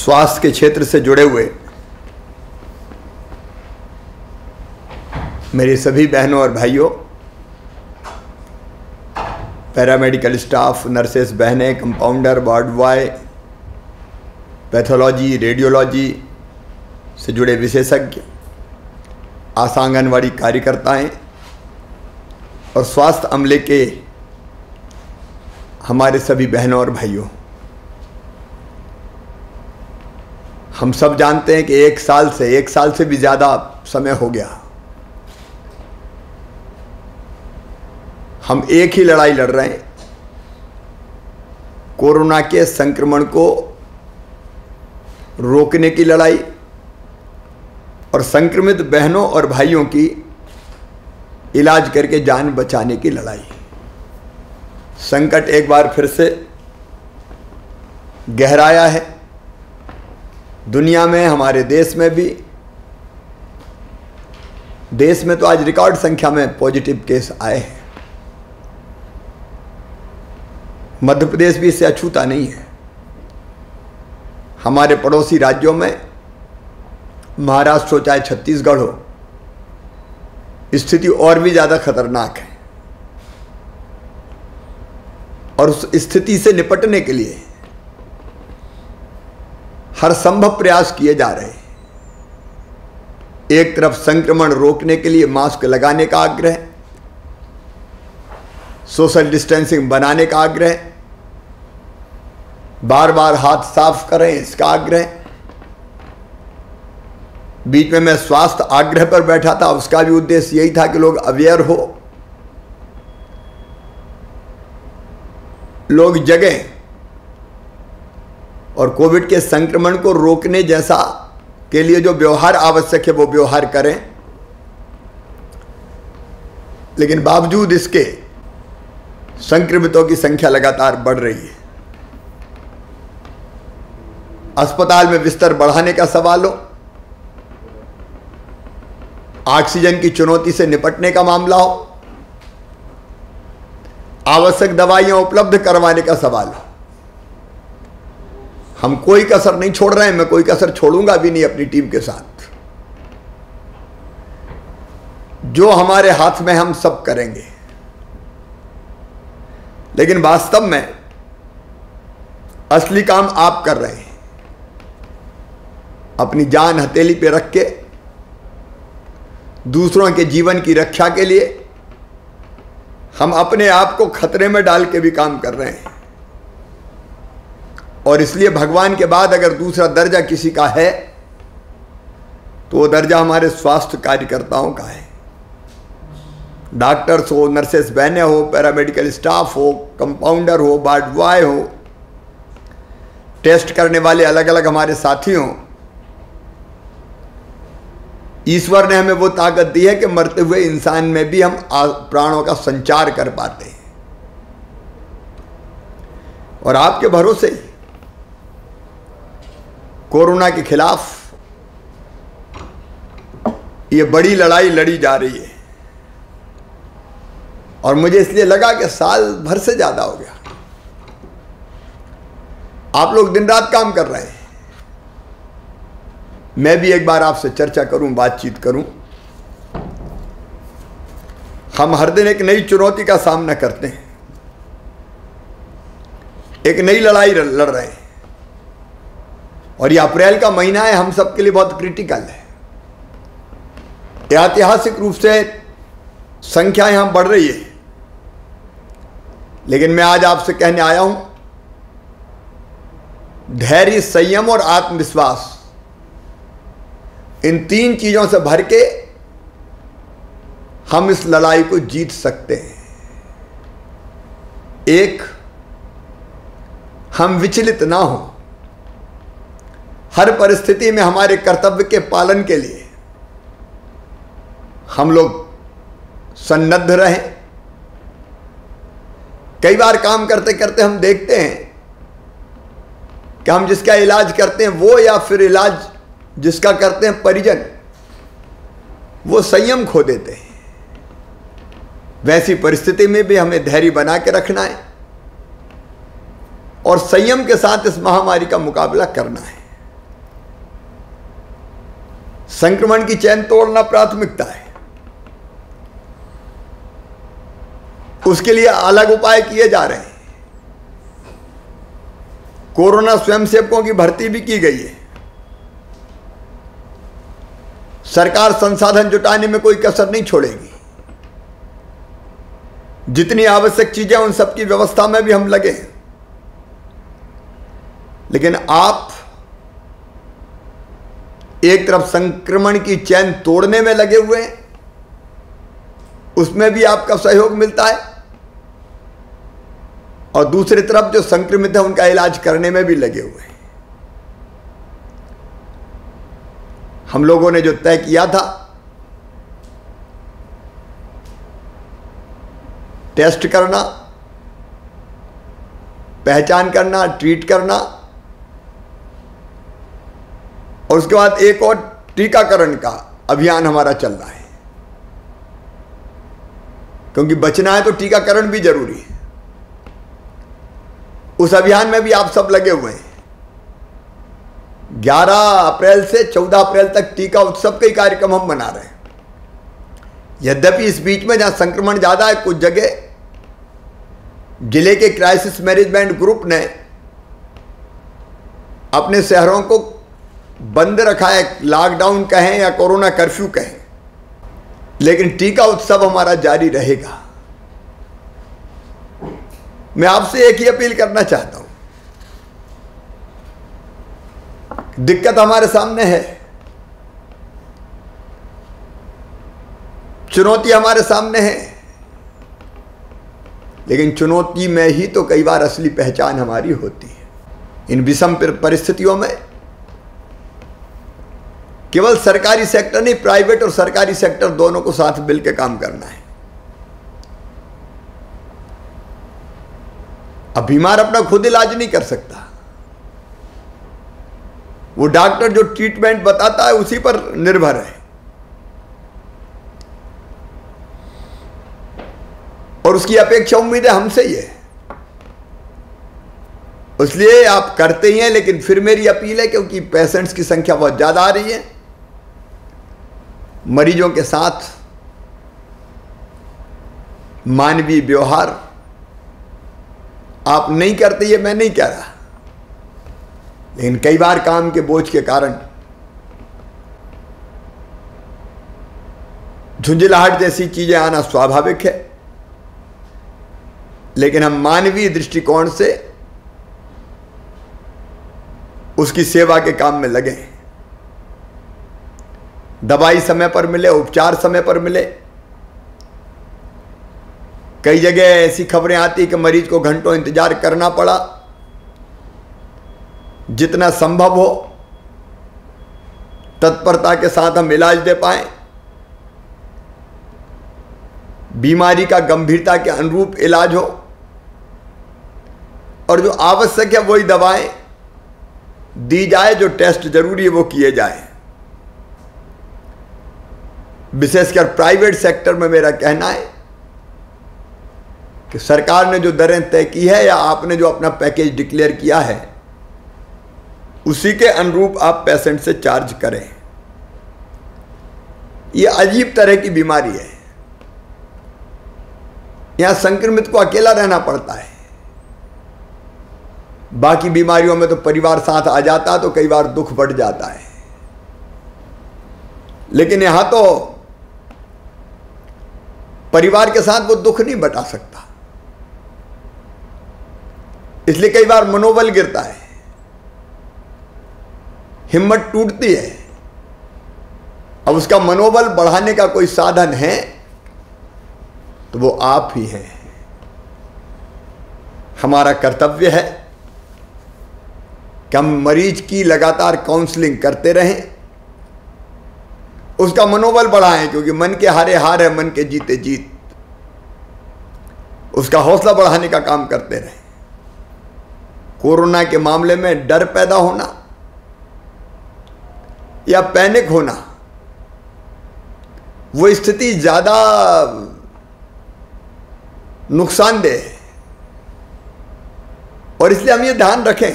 स्वास्थ्य के क्षेत्र से जुड़े हुए मेरे सभी बहनों और भाइयों, पैरामेडिकल स्टाफ, नर्सेस बहनें, compounder, ward boy, pathology, radiology से जुड़े विशेषज्ञ, आशा आंगनवाड़ी कार्यकर्ताएं और स्वास्थ्य अमले के हमारे सभी बहनों और भाइयों, हम सब जानते हैं कि एक साल से भी ज़्यादा समय हो गया हम एक ही लड़ाई लड़ रहे हैं, कोरोना के संक्रमण को रोकने की लड़ाई और संक्रमित बहनों और भाइयों की इलाज करके जान बचाने की लड़ाई। संकट एक बार फिर से गहराया है दुनिया में, हमारे देश में भी। देश में तो आज रिकॉर्ड संख्या में पॉजिटिव केस आए हैं। मध्य प्रदेश भी इससे अछूता नहीं है। हमारे पड़ोसी राज्यों में, महाराष्ट्र हो चाहे छत्तीसगढ़ हो, स्थिति और भी ज़्यादा खतरनाक है और उस स्थिति से निपटने के लिए हर संभव प्रयास किए जा रहे हैं। एक तरफ संक्रमण रोकने के लिए मास्क लगाने का आग्रह, सोशल डिस्टेंसिंग बनाने का आग्रह, बार बार हाथ साफ करें इसका आग्रह। बीच में मैं स्वास्थ्य आग्रह पर बैठा था, उसका भी उद्देश्य यही था कि लोग अवेयर हो, लोग जगें और कोविड के संक्रमण को रोकने जैसा के लिए जो व्यवहार आवश्यक है वो व्यवहार करें। लेकिन बावजूद इसके संक्रमितों की संख्या लगातार बढ़ रही है। अस्पताल में बिस्तर बढ़ाने का सवाल हो, ऑक्सीजन की चुनौती से निपटने का मामला हो, आवश्यक दवाइयां उपलब्ध करवाने का सवाल हो, हम कोई कसर नहीं छोड़ रहे हैं। मैं कोई कसर छोड़ूंगा भी नहीं अपनी टीम के साथ। जो हमारे हाथ में हम सब करेंगे। लेकिन वास्तव में असली काम आप कर रहे हैं। अपनी जान हथेली पे रख के दूसरों के जीवन की रक्षा के लिए हम अपने आप को खतरे में डाल के भी काम कर रहे हैं। और इसलिए भगवान के बाद अगर दूसरा दर्जा किसी का है तो वो दर्जा हमारे स्वास्थ्य कार्यकर्ताओं का है। डॉक्टर्स हो, नर्सेस बहनें हो, पैरामेडिकल स्टाफ हो, कंपाउंडर हो, वार्ड बॉय हो, टेस्ट करने वाले अलग अलग हमारे साथी हों। ईश्वर ने हमें वो ताकत दी है कि मरते हुए इंसान में भी हम प्राणों का संचार कर पाते हैं। और आपके भरोसे कोरोना के खिलाफ ये बड़ी लड़ाई लड़ी जा रही है। और मुझे इसलिए लगा कि साल भर से ज्यादा हो गया आप लोग दिन रात काम कर रहे हैं। मैं भी एक बार आपसे चर्चा करूं, बातचीत करूं। हम हर दिन एक नई चुनौती का सामना करते हैं, एक नई लड़ाई लड़ रहे हैं। और ये अप्रैल का महीना है, हम सबके लिए बहुत क्रिटिकल है। ऐतिहासिक रूप से संख्या यहां बढ़ रही है। लेकिन मैं आज आपसे कहने आया हूं, धैर्य, संयम और आत्मविश्वास, इन तीन चीजों से भर के हम इस लड़ाई को जीत सकते हैं। एक, हम विचलित ना हो। हर परिस्थिति में हमारे कर्तव्य के पालन के लिए हम लोग सन्नद्ध रहें। कई बार काम करते करते हम देखते हैं कि हम जिसका इलाज करते हैं वो, या फिर इलाज जिसका करते हैं परिजन, वो संयम खो देते हैं। वैसी परिस्थिति में भी हमें धैर्य बना के रखना है और संयम के साथ इस महामारी का मुकाबला करना है। संक्रमण की चैन तोड़ना प्राथमिकता है। उसके लिए अलग उपाय किए जा रहे हैं। कोरोना स्वयंसेवकों की भर्ती भी की गई है। सरकार संसाधन जुटाने में कोई कसर नहीं छोड़ेगी। जितनी आवश्यक चीजें उन सबकी व्यवस्था में भी हम लगे हैं। लेकिन आप एक तरफ संक्रमण की चैन तोड़ने में लगे हुए हैं, उसमें भी आपका सहयोग मिलता है, और दूसरी तरफ जो संक्रमित है उनका इलाज करने में भी लगे हुए हैं। हम लोगों ने जो तय किया था, टेस्ट करना, पहचान करना, ट्रीट करना, और उसके बाद एक और टीकाकरण का अभियान हमारा चल रहा है। क्योंकि बचना है तो टीकाकरण भी जरूरी है। उस अभियान में भी आप सब लगे हुए हैं। 11 अप्रैल से 14 अप्रैल तक टीका उत्सव के कार्यक्रम हम मना रहे हैं। यद्यपि इस बीच में जहां संक्रमण ज्यादा है, कुछ जगह जिले के क्राइसिस मैनेजमेंट ग्रुप ने अपने शहरों को बंद रखा है, लॉकडाउन कहें या कोरोना कर्फ्यू कहें, लेकिन टीका उत्सव हमारा जारी रहेगा। मैं आपसे एक ही अपील करना चाहता हूं। दिक्कत हमारे सामने है, चुनौती हमारे सामने है, लेकिन चुनौती में ही तो कई बार असली पहचान हमारी होती है। इन विषम परिस्थितियों में केवल सरकारी सेक्टर नहीं, प्राइवेट और सरकारी सेक्टर दोनों को साथ मिलकर काम करना है। अब बीमार अपना खुद इलाज नहीं कर सकता। वो डॉक्टर जो ट्रीटमेंट बताता है उसी पर निर्भर है, और उसकी अपेक्षा उम्मीदें हमसे ही है। इसलिए आप करते ही हैं, लेकिन फिर मेरी अपील है, क्योंकि पेशेंट्स की संख्या बहुत ज्यादा आ रही है, मरीजों के साथ मानवीय व्यवहार आप नहीं करते, ये मैं नहीं कह रहा, लेकिन कई बार काम के बोझ के कारण झुंझलाहट जैसी चीजें आना स्वाभाविक है। लेकिन हम मानवीय दृष्टिकोण से उसकी सेवा के काम में लगे। दवाई समय पर मिले, उपचार समय पर मिले। कई जगह ऐसी खबरें आती कि मरीज को घंटों इंतजार करना पड़ा। जितना संभव हो तत्परता के साथ हम इलाज दे पाएं, बीमारी का गंभीरता के अनुरूप इलाज हो, और जो आवश्यक है वही दवाएं दी जाए, जो टेस्ट जरूरी है वो किए जाए। विशेषकर प्राइवेट सेक्टर में मेरा कहना है कि सरकार ने जो दरें तय की है या आपने जो अपना पैकेज डिक्लेयर किया है, उसी के अनुरूप आप पेशेंट से चार्ज करें। यह अजीब तरह की बीमारी है। यहां संक्रमित को अकेला रहना पड़ता है। बाकी बीमारियों में तो परिवार साथ आ जाता है तो कई बार दुख बढ़ जाता है, लेकिन यहां तो परिवार के साथ वो दुख नहीं बटा सकता। इसलिए कई बार मनोबल गिरता है, हिम्मत टूटती है। अब उसका मनोबल बढ़ाने का कोई साधन है तो वो आप ही हैं। हमारा कर्तव्य है कि हम मरीज की लगातार काउंसलिंग करते रहें, उसका मनोबल बढ़ाएं, क्योंकि मन के हारे हार है, मन के जीते जीत। उसका हौसला बढ़ाने का काम करते रहें। कोरोना के मामले में डर पैदा होना या पैनिक होना, वो स्थिति ज्यादा नुकसानदेह है, और इसलिए हम ये ध्यान रखें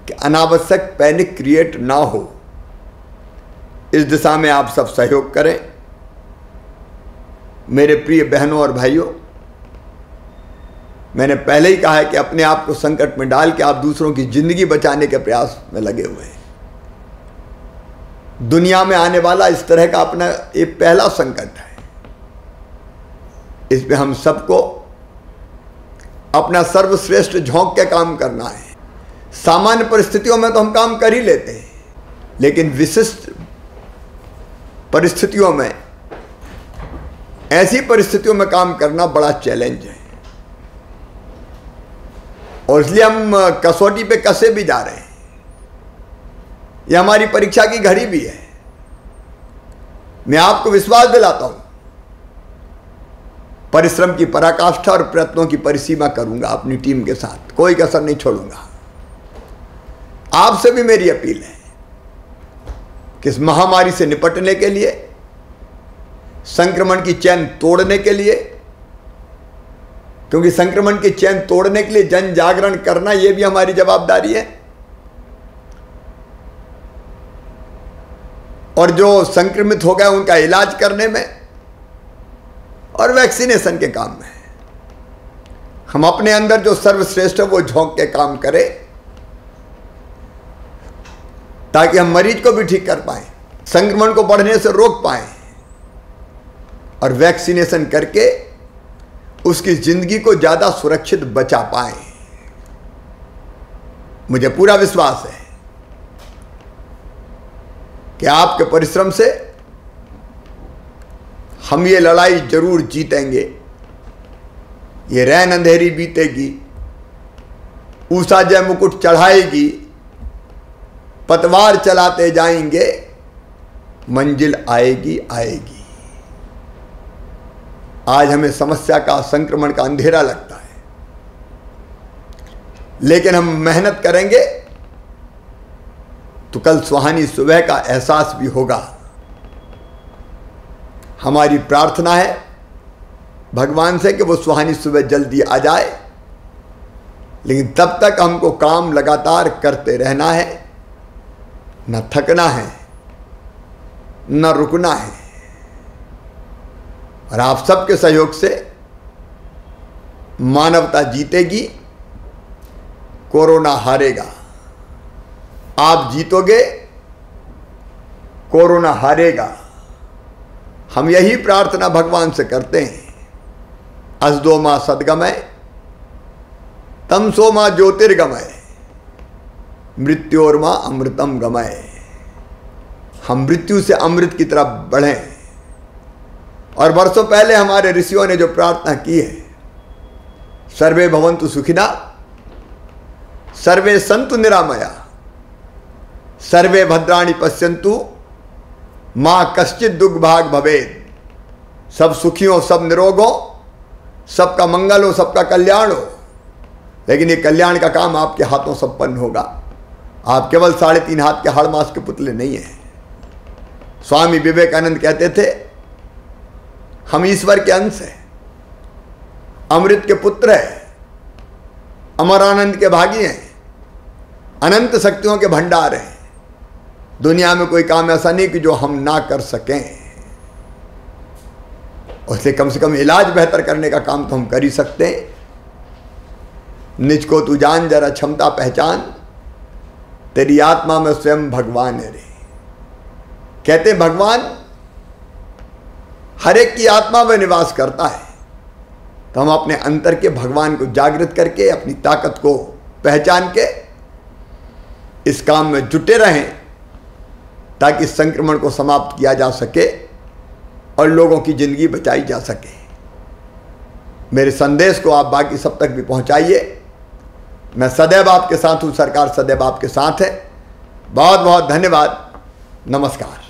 कि अनावश्यक पैनिक क्रिएट ना हो। इस दिशा में आप सब सहयोग करें। मेरे प्रिय बहनों और भाइयों, मैंने पहले ही कहा है कि अपने आप को संकट में डाल के आप दूसरों की जिंदगी बचाने के प्रयास में लगे हुए हैं। दुनिया में आने वाला इस तरह का अपना ये पहला संकट है। इस पे हम सबको अपना सर्वश्रेष्ठ झोंक के काम करना है। सामान्य परिस्थितियों में तो हम काम कर ही लेते हैं, लेकिन विशिष्ट परिस्थितियों में, ऐसी परिस्थितियों में काम करना बड़ा चैलेंज है। और इसलिए हम कसौटी पे कसे भी जा रहे हैं। यह हमारी परीक्षा की घड़ी भी है। मैं आपको विश्वास दिलाता हूं, परिश्रम की पराकाष्ठा और प्रयत्नों की परिसीमा करूंगा अपनी टीम के साथ, कोई कसर नहीं छोड़ूंगा। आपसे भी मेरी अपील है कि इस महामारी से निपटने के लिए, संक्रमण की चैन तोड़ने के लिए, क्योंकि संक्रमण की चैन तोड़ने के लिए जन जागरण करना यह भी हमारी जवाबदारी है। और जो संक्रमित हो गए उनका इलाज करने में और वैक्सीनेशन के काम में हम अपने अंदर जो सर्वश्रेष्ठ है वो झोंक के काम करें, ताकि हम मरीज को भी ठीक कर पाएं, संक्रमण को बढ़ने से रोक पाएं और वैक्सीनेशन करके उसकी जिंदगी को ज्यादा सुरक्षित बचा पाएं। मुझे पूरा विश्वास है कि आपके परिश्रम से हम ये लड़ाई जरूर जीतेंगे। ये रैन अंधेरी बीतेगी, ऊषा जय मुकुट चढ़ाएगी, पतवार चलाते जाएंगे, मंजिल आएगी आएगी। आज हमें समस्या का, संक्रमण का अंधेरा लगता है, लेकिन हम मेहनत करेंगे तो कल सुहानी सुबह का एहसास भी होगा। हमारी प्रार्थना है भगवान से कि वो सुहानी सुबह जल्दी आ जाए, लेकिन तब तक हमको काम लगातार करते रहना है, न थकना है, न रुकना है। और आप सबके सहयोग से मानवता जीतेगी, कोरोना हारेगा। आप जीतोगे, कोरोना हारेगा। हम यही प्रार्थना भगवान से करते हैं। असदो मां सद्गमय, तमसो मां ज्योतिर्गमय, मृत्योर्मा अमृतम गमय। हम मृत्यु से अमृत की तरफ बढ़ें। और वर्षों पहले हमारे ऋषियों ने जो प्रार्थना की है, सर्वे भवन्तु सुखिना, सर्वे सन्तु निरामया, सर्वे भद्राणि पश्यन्तु, मां कश्चित दुर्भाग भवेत्। सब सुखी हो, सब निरोग हो, सबका मंगल हो, सबका कल्याण हो। लेकिन ये कल्याण का काम आपके हाथों संपन्न होगा। आप केवल 3.5 हाथ के हाड़ मास के पुतले नहीं हैं। स्वामी विवेकानंद कहते थे, हम ईश्वर के अंश हैं, अमृत के पुत्र हैं, अमरानंद के भागी हैं, अनंत शक्तियों के भंडार हैं। दुनिया में कोई काम ऐसा नहीं कि जो हम ना कर सकें। उससे कम से कम इलाज बेहतर करने का काम तो हम कर ही सकते हैं। निज को तू जान, जरा क्षमता पहचान, तेरी आत्मा में स्वयं भगवान है रे। कहते भगवान हर एक की आत्मा में निवास करता है। तो हम अपने अंतर के भगवान को जागृत करके, अपनी ताकत को पहचान के इस काम में जुटे रहें, ताकि संक्रमण को समाप्त किया जा सके और लोगों की जिंदगी बचाई जा सके। मेरे संदेश को आप बाकी सब तक भी पहुंचाइए। मैं सदैव आपके साथ हूं, सरकार सदैव आपके साथ है। बहुत बहुत धन्यवाद। नमस्कार।